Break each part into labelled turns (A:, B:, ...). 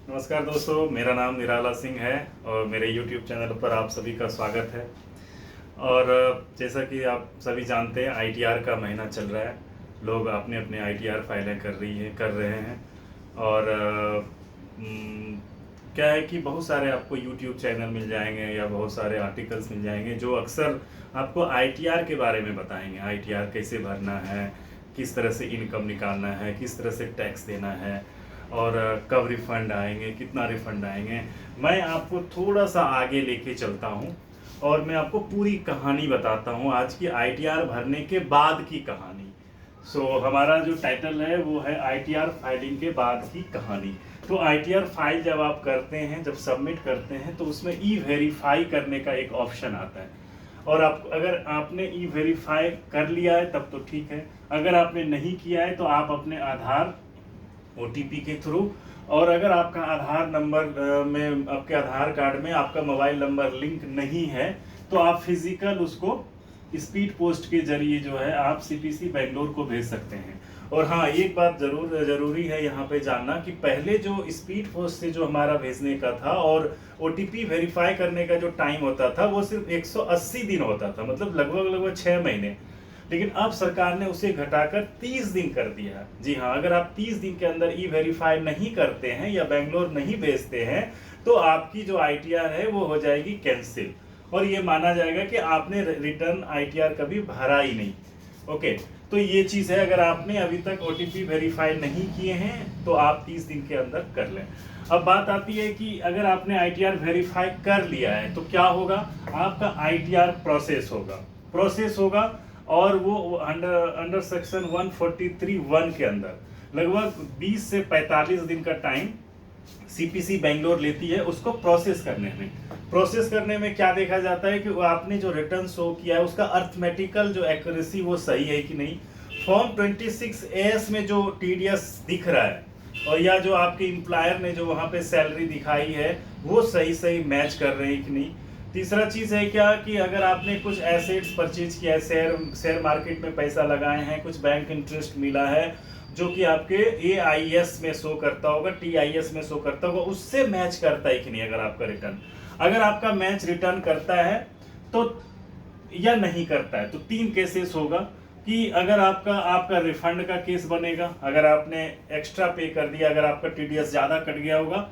A: नमस्कार दोस्तों, मेरा नाम निराला सिंह है और मेरे YouTube चैनल पर आप सभी का स्वागत है। और जैसा कि आप सभी जानते हैं, ITR का महीना चल रहा है। लोग अपने अपने ITR फाइलें कर रहे हैं। और क्या है कि बहुत सारे आपको YouTube चैनल मिल जाएंगे या बहुत सारे आर्टिकल्स मिल जाएंगे जो अक्सर आपको ITR के बारे में बताएंगे। ITR कैसे भरना है, किस तरह से इनकम निकालना है, किस तरह से टैक्स देना है और कब रिफ़ंड आएंगे, कितना रिफ़ंड आएंगे। मैं आपको थोड़ा सा आगे लेके चलता हूँ और मैं आपको पूरी कहानी बताता हूँ, आज की ITR भरने के बाद की कहानी। हमारा जो टाइटल है वो है ITR फाइलिंग के बाद की कहानी। तो ITR फाइल जब आप करते हैं, जब सबमिट करते हैं, तो उसमें E-वेरीफाई करने का एक ऑप्शन आता है। और आप अगर आपने E-वेरीफाई कर लिया है तब तो ठीक है, अगर आपने नहीं किया है तो आप अपने आधार OTP के थ्रू, और अगर आपका आधार नंबर में, आपके आधार कार्ड में आपका मोबाइल नंबर लिंक नहीं है, तो आप फिजिकल उसको स्पीड पोस्ट के जरिए जो है आप CPC बेंगलोर को भेज सकते हैं। और हाँ, एक बात जरूरी है यहाँ पे जानना कि पहले जो स्पीड पोस्ट से जो हमारा भेजने का था और OTP वेरीफाई करने का जो टाइम होता था वो सिर्फ 180 दिन होता था, मतलब लगभग 6 महीने। लेकिन अब सरकार ने उसे घटाकर 30 दिन कर दिया। जी हाँ, अगर आप 30 दिन के अंदर E-वेरीफाई नहीं करते हैं या बेंगलोर नहीं भेजते हैं तो आपकी जो ITR है वो हो जाएगी कैंसिल, और ये माना जाएगा कि आपने रिटर्न ITR कभी भरा ही नहीं। ओके, तो ये चीज़ है, अगर आपने अभी तक OTP वेरीफाई नहीं किए हैं तो आप 30 दिन के अंदर कर लें। अब बात आती है कि अगर आपने ITR वेरीफाई कर लिया है तो क्या होगा, आपका ITR प्रोसेस होगा और वो अंडर सेक्शन 143(1) के अंदर लगभग 20 से 45 दिन का टाइम CPC बेंगलोर लेती है उसको प्रोसेस करने में क्या देखा जाता है कि वो आपने जो रिटर्न शो किया है उसका अर्थमेटिकल जो एक्यूरेसी वो सही है कि नहीं, फॉर्म 26(AS) में जो TDS दिख रहा है और या जो आपके एम्प्लॉयर ने जो वहाँ पे सैलरी दिखाई है वो सही मैच कर रहे हैं कि नहीं। तीसरा चीज़ है क्या कि अगर आपने कुछ एसेट्स परचेज किया है, शेयर मार्केट में पैसा लगाए हैं, कुछ बैंक इंटरेस्ट मिला है जो कि आपके AIS में शो करता होगा, TIS में शो करता होगा, उससे मैच करता है कि नहीं। अगर आपका मैच रिटर्न करता है तो या नहीं करता है तो 3 केसेस होगा कि अगर आपका रिफंड का केस बनेगा, अगर आपने एक्स्ट्रा पे कर दिया, अगर आपका TDS ज़्यादा कट गया होगा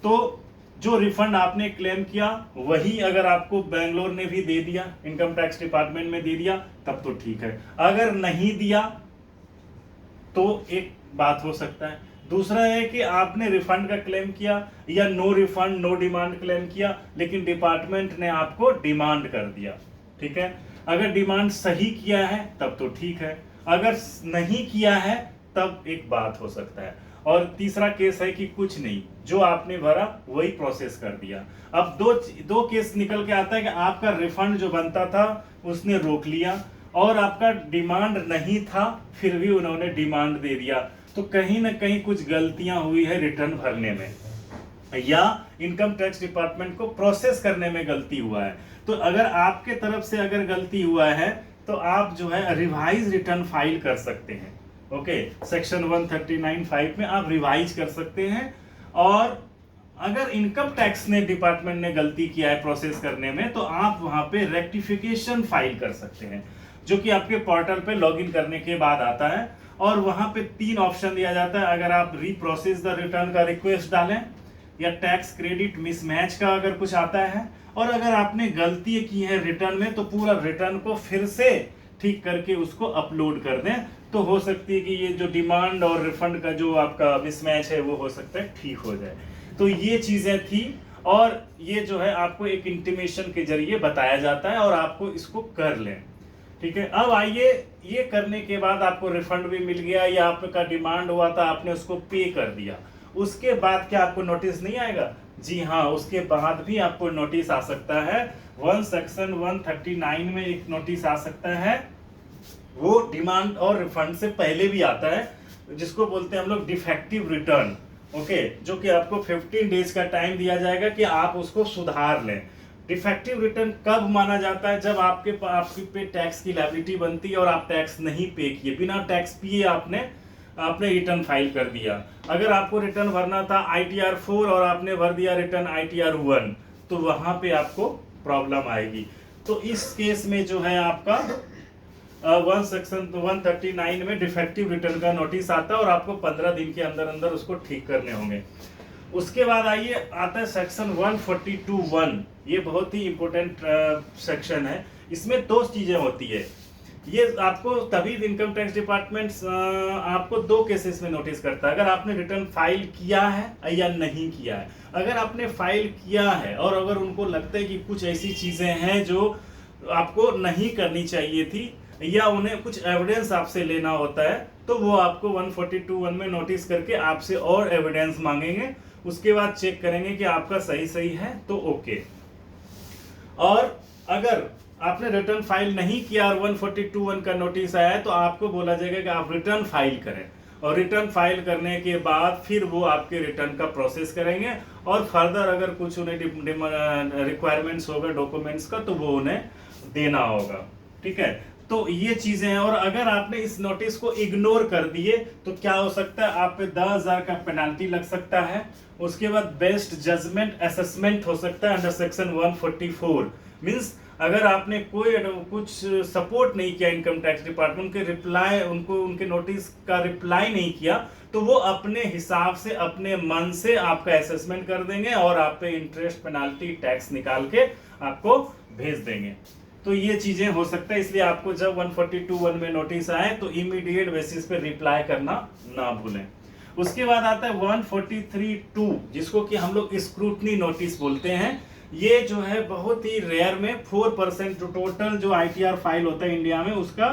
A: तो जो रिफंड आपने क्लेम किया वही अगर आपको बेंगलोर ने भी दे दिया, इनकम टैक्स डिपार्टमेंट में दे दिया, तब तो ठीक है। अगर नहीं दिया तो एक बात हो सकता है। दूसरा है कि आपने रिफंड का क्लेम किया या no refund no demand claim किया, लेकिन डिपार्टमेंट ने आपको डिमांड कर दिया, ठीक है। अगर डिमांड सही किया है तब तो ठीक है, अगर नहीं किया है तब एक बात हो सकता है। और तीसरा केस है कि कुछ नहीं, जो आपने भरा वही प्रोसेस कर दिया। अब दो केस निकल के आता है कि आपका रिफंड जो बनता था उसने रोक लिया और आपका डिमांड नहीं था फिर भी उन्होंने डिमांड दे दिया। तो कहीं ना कहीं कुछ गलतियां हुई है रिटर्न भरने में या इनकम टैक्स डिपार्टमेंट को प्रोसेस करने में गलती हुआ है। तो अगर आपके तरफ से अगर गलती हुआ है तो आप जो है रिवाइज रिटर्न फाइल कर सकते हैं। ओके, सेक्शन 139(5) में आप रिवाइज कर सकते हैं। और अगर इनकम टैक्स ने डिपार्टमेंट ने गलती किया है प्रोसेस करने में तो आप वहां पे रेक्टिफिकेशन फाइल कर सकते हैं, जो कि आपके पोर्टल पे लॉगिन करने के बाद आता है। और वहां पे 3 ऑप्शन दिया जाता है, अगर आप रीप्रोसेस द रिटर्न का रिक्वेस्ट डालें या टैक्स क्रेडिट मिसमैच का अगर कुछ आता है, और अगर आपने गलती की है रिटर्न में तो पूरा रिटर्न को फिर से ठीक करके उसको अपलोड कर दें, तो हो सकती है कि ये जो डिमांड और रिफंड का जो आपका मिसमैच है वो हो सकता है ठीक हो जाए। तो ये चीजें थी और ये जो है आपको एक इंटीमेशन के जरिए बताया जाता है और आपको इसको कर लें, ठीक है। अब आइए, ये करने के बाद आपको रिफंड भी मिल गया या आपका डिमांड हुआ था आपने उसको पे कर दिया, उसके बाद क्या आपको नोटिस नहीं आएगा? जी हाँ, उसके बाद भी आपको नोटिस आ सकता है। सेक्शन 139 में एक नोटिस आ सकता है, वो डिमांड और रिफंड से पहले भी आता है, जिसको बोलते हैं हम लोग डिफेक्टिव रिटर्न। ओके, जो कि आपको 15 डेज का टाइम दिया जाएगा कि आप उसको सुधार लें। डिफेक्टिव रिटर्न कब माना जाता है? जब आपके पे टैक्स की लायबिलिटी बनती है और आप टैक्स नहीं पे किए, बिना टैक्स पिए आपने आपने रिटर्न फाइल कर दिया। अगर आपको रिटर्न भरना था ITR 4 और आपने भर दिया रिटर्न ITR 1, तो वहां पे आपको प्रॉब्लम आएगी। तो इस केस में जो है आपका सेक्शन 139 में डिफेक्टिव रिटर्न का नोटिस आता है और आपको 15 दिन के अंदर अंदर उसको ठीक करने होंगे। उसके बाद आइए आता है सेक्शन 142(1). ये बहुत ही इंपॉर्टेंट सेक्शन है। इसमें दो चीजें होती है। ये आपको तभी इनकम टैक्स डिपार्टमेंट आपको दो केसेस में नोटिस करता है, अगर आपने रिटर्न फाइल किया है या नहीं किया है। अगर आपने फाइल किया है और अगर उनको लगता है कि कुछ ऐसी चीजें हैं जो आपको नहीं करनी चाहिए थी या उन्हें कुछ एविडेंस आपसे लेना होता है, तो वो आपको 142(1) में नोटिस करके आपसे और एविडेंस मांगेंगे। उसके बाद चेक करेंगे कि आपका सही है तो ओके। और अगर आपने रिटर्न फाइल नहीं किया और 142(1) का नोटिस आया है, तो आपको बोला जाएगा कि आप रिटर्न फाइल करें, और रिटर्न फाइल करने के बाद फिर वो आपके रिटर्न का प्रोसेस करेंगे और फर्दर अगर कुछ उन्हें रिक्वायरमेंट्स होगा डॉक्यूमेंट्स का, तो वो उन्हें देना होगा। ठीक है, तो ये चीजें हैं। और अगर आपने इस नोटिस को इग्नोर कर दिए तो क्या हो सकता है, आप पे 10,000 का पेनाल्टी लग सकता है। उसके बाद बेस्ट जजमेंट असेसमेंट हो सकता है अंडर सेक्शन 144। मींस अगर आपने कोई कुछ सपोर्ट नहीं किया इनकम टैक्स डिपार्टमेंट के रिप्लाई, उनके नोटिस का रिप्लाई नहीं किया, तो वो अपने हिसाब से अपने मन से आपका असेसमेंट कर देंगे और आप पे इंटरेस्ट पेनाल्टी टैक्स निकाल के आपको भेज देंगे। तो ये चीजें हो सकता है, इसलिए आपको जब 142(1) में नोटिस आए तो इमीडिएट बेसिस पे रिप्लाई करना ना भूलें। उसके बाद आता है 143(2), जिसको कि हम लोग स्क्रूटनी नोटिस बोलते हैं। ये जो है बहुत ही रेयर में 4% टोटल जो ITR फाइल होता है इंडिया में, उसका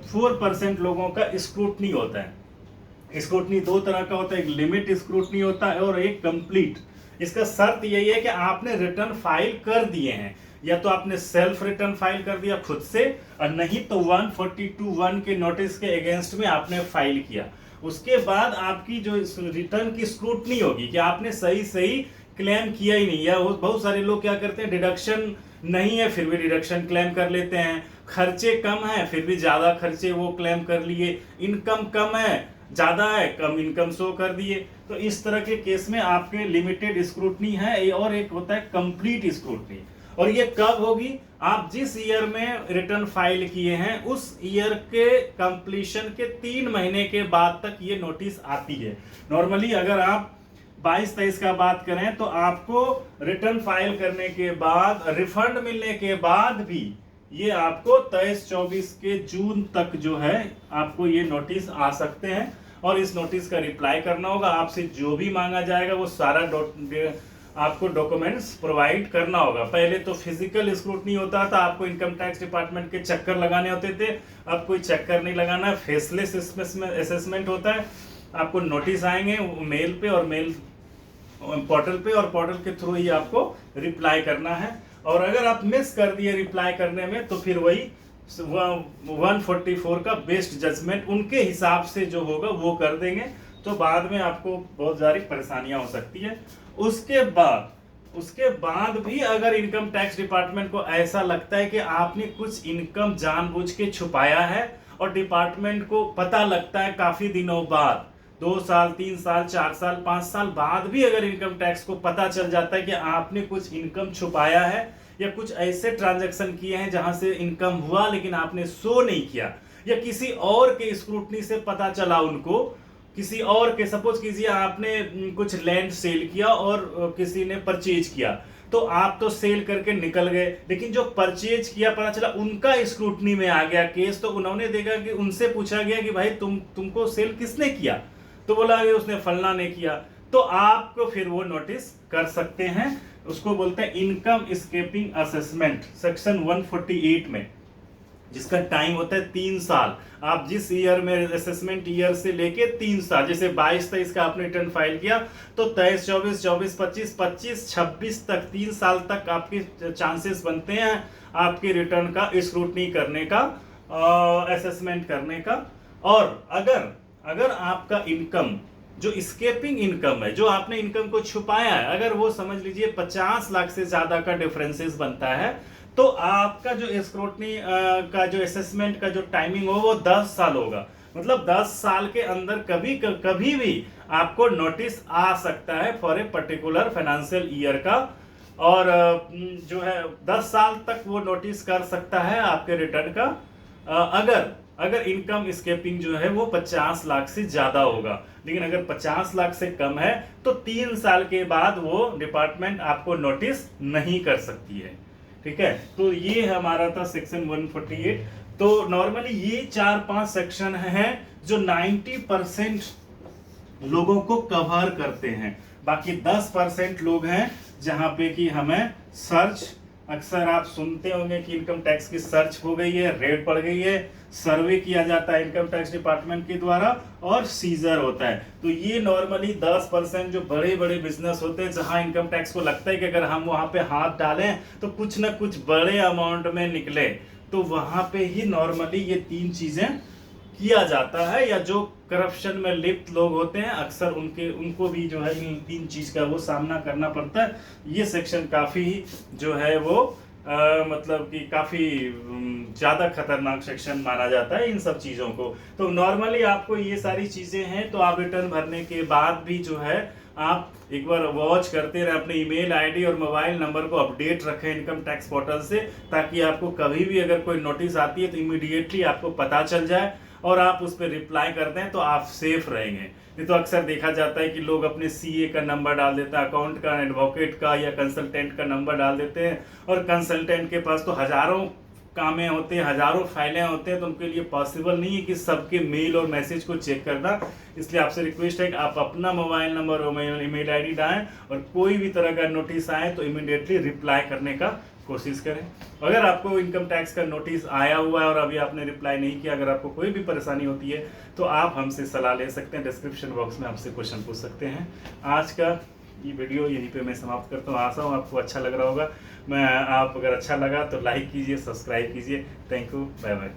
A: 4% लोगों का स्क्रूटनी होता है। स्क्रूटनी दो तरह का होता है, एक लिमिट स्क्रूटनी होता है और एक कंप्लीट। इसका शर्त यही है कि आपने रिटर्न फाइल कर दिए हैं, या तो आपने सेल्फ रिटर्न फाइल कर दिया खुद से, और नहीं तो 142(1) के नोटिस के अगेंस्ट में आपने फाइल किया। उसके बाद आपकी जो रिटर्न की स्क्रूटनी होगी कि आपने सही क्लेम किया ही नहीं। या बहुत सारे लोग क्या करते हैं, डिडक्शन नहीं है फिर भी डिडक्शन क्लेम कर लेते हैं, खर्चे कम है फिर भी ज्यादा खर्चे वो क्लेम कर लिए, इनकम कम है ज्यादा है कम इनकम शो कर दिए। तो इस तरह के केस में आपके लिमिटेड स्क्रूटनी है, और एक होता है कंप्लीट स्क्रूटनी। और ये कब होगी, आप जिस ईयर में रिटर्न फाइल किए हैं उस ईयर के कंप्लीशन के 3 महीने के बाद तक ये नोटिस आती है। नॉर्मली अगर आप 22-23 का बात करें तो आपको रिटर्न फाइल करने के बाद रिफंड मिलने के बाद भी ये आपको 23-24 के जून तक जो है आपको ये नोटिस आ सकते हैं, और इस नोटिस का रिप्लाई करना होगा। आपसे जो भी मांगा जाएगा वो सारा आपको डॉक्यूमेंट्स प्रोवाइड करना होगा। पहले तो फिजिकल स्क्रूटनी होता था, आपको इनकम टैक्स डिपार्टमेंट के चक्कर लगाने होते थे। अब कोई चक्कर नहीं लगाना है, फेसलेस असेसमेंट होता है। आपको नोटिस आएंगे मेल पे और मेल पोर्टल पे, और पोर्टल के थ्रू ही आपको रिप्लाई करना है। और अगर आप मिस कर दिए रिप्लाई करने में तो फिर वही 144 का बेस्ट जजमेंट उनके हिसाब से जो होगा वो कर देंगे। तो बाद में आपको बहुत सारी परेशानियां हो सकती है। उसके बाद भी अगर इनकम टैक्स डिपार्टमेंट को ऐसा लगता है कि आपने कुछ इनकम जानबूझ के छुपाया है, और डिपार्टमेंट को पता लगता है काफी दिनों बाद, 2 साल 3 साल 4 साल 5 साल बाद भी अगर इनकम टैक्स को पता चल जाता है कि आपने कुछ इनकम छुपाया है या कुछ ऐसे ट्रांजैक्शन किए हैं जहां से इनकम हुआ लेकिन आपने शो नहीं किया, या किसी और के स्क्रूटनी से पता चला उनको, किसी और के, सपोज कीजिए आपने कुछ लैंड सेल किया और किसी ने परचेज किया, तो आप तो सेल करके निकल गए, लेकिन जो परचेज किया पता चला उनका स्क्रूटनी में आ गया केस, तो उन्होंने देखा कि उनसे पूछा गया कि भाई तुमको सेल किसने किया, तो बोला कि उसने फलना ने किया, तो आपको फिर वो नोटिस कर सकते हैं। उसको बोलते हैं इनकम एस्केपिंग असेसमेंट सेक्शन 148 में, जिसका टाइम होता है 3 साल। आप जिस ईयर में असेसमेंट ईयर से लेके 3 साल, जैसे 22-23 का आपने रिटर्न फाइल किया तो 23-24, 24-25, 25-26 तक 3 साल तक आपके चांसेस बनते हैं आपके रिटर्न का स्क्रूटनी करने का, असेसमेंट करने का। और अगर आपका इनकम जो स्केपिंग इनकम है, जो आपने इनकम को छुपाया है, अगर वो समझ लीजिए 50 लाख से ज्यादा का डिफरेंसेस बनता है, तो आपका जो स्क्रूटनी का जो असेसमेंट का जो टाइमिंग हो वो 10 साल होगा। मतलब 10 साल के अंदर कभी भी आपको नोटिस आ सकता है for a particular financial year का। और जो है 10 साल तक वो नोटिस कर सकता है आपके रिटर्न का, अगर इनकम स्केपिंग जो है वो 50 लाख से ज्यादा होगा। लेकिन अगर 50 लाख से कम है तो 3 साल के बाद वो डिपार्टमेंट आपको नोटिस नहीं कर सकती है। ठीक है, तो ये हमारा था सेक्शन 148। तो नॉर्मली ये 4-5 सेक्शन हैं जो 90% लोगों को कवर करते हैं। बाकी 10% लोग हैं जहां पे कि हमें सर्च, अक्सर आप सुनते होंगे कि इनकम टैक्स की सर्च हो गई है, रेड पड़ गई है, सर्वे किया जाता है इनकम टैक्स डिपार्टमेंट के द्वारा और सीजर होता है। तो ये नॉर्मली 10% जो बड़े बड़े बिजनेस होते हैं जहां इनकम टैक्स को लगता है कि अगर हम वहां पे हाथ डालें तो कुछ ना कुछ बड़े अमाउंट में निकले, तो वहां पे ही नॉर्मली ये 3 चीजें किया जाता है। या जो करप्शन में लिप्त लोग होते हैं अक्सर उनको भी जो है इन 3 चीज का वो सामना करना पड़ता है। ये सेक्शन काफी जो है वो मतलब कि काफी ज्यादा खतरनाक सेक्शन माना जाता है इन सब चीजों को। तो नॉर्मली आपको ये सारी चीजें हैं, तो आप रिटर्न भरने के बाद भी जो है आप एक बार वॉच करते रहे, अपने ईमेल आईडी और मोबाइल नंबर को अपडेट रखें इनकम टैक्स पोर्टल से, ताकि आपको कभी भी अगर कोई नोटिस आती है तो इमीडिएटली आपको पता चल जाए और आप उस पर रिप्लाई करते हैं तो आप सेफ रहेंगे। नहीं तो अक्सर देखा जाता है कि लोग अपने सीए का नंबर डाल देते हैं, अकाउंट का, एडवोकेट का या कंसल्टेंट का नंबर डाल देते हैं, और कंसल्टेंट के पास तो हजारों कामें होते हैं, हजारों फाइलें होते हैं, तो उनके लिए पॉसिबल नहीं है कि सबके मेल और मैसेज को चेक करना। इसलिए आपसे रिक्वेस्ट है कि आप अपना मोबाइल नंबर और ईमेल आईडी डालें और कोई भी तरह का नोटिस आए तो इमीडिएटली रिप्लाई करने का कोशिश करें। अगर आपको इनकम टैक्स का नोटिस आया हुआ है और अभी आपने रिप्लाई नहीं किया, अगर आपको कोई भी परेशानी होती है तो आप हमसे सलाह ले सकते हैं, डिस्क्रिप्शन बॉक्स में आपसे क्वेश्चन पूछ सकते हैं। आज का ये वीडियो यहीं पे मैं समाप्त करता हूँ। आशा हूँ आपको अच्छा लग रहा होगा। आप अगर अच्छा लगा तो लाइक कीजिए, सब्सक्राइब कीजिए। Thank you, bye bye.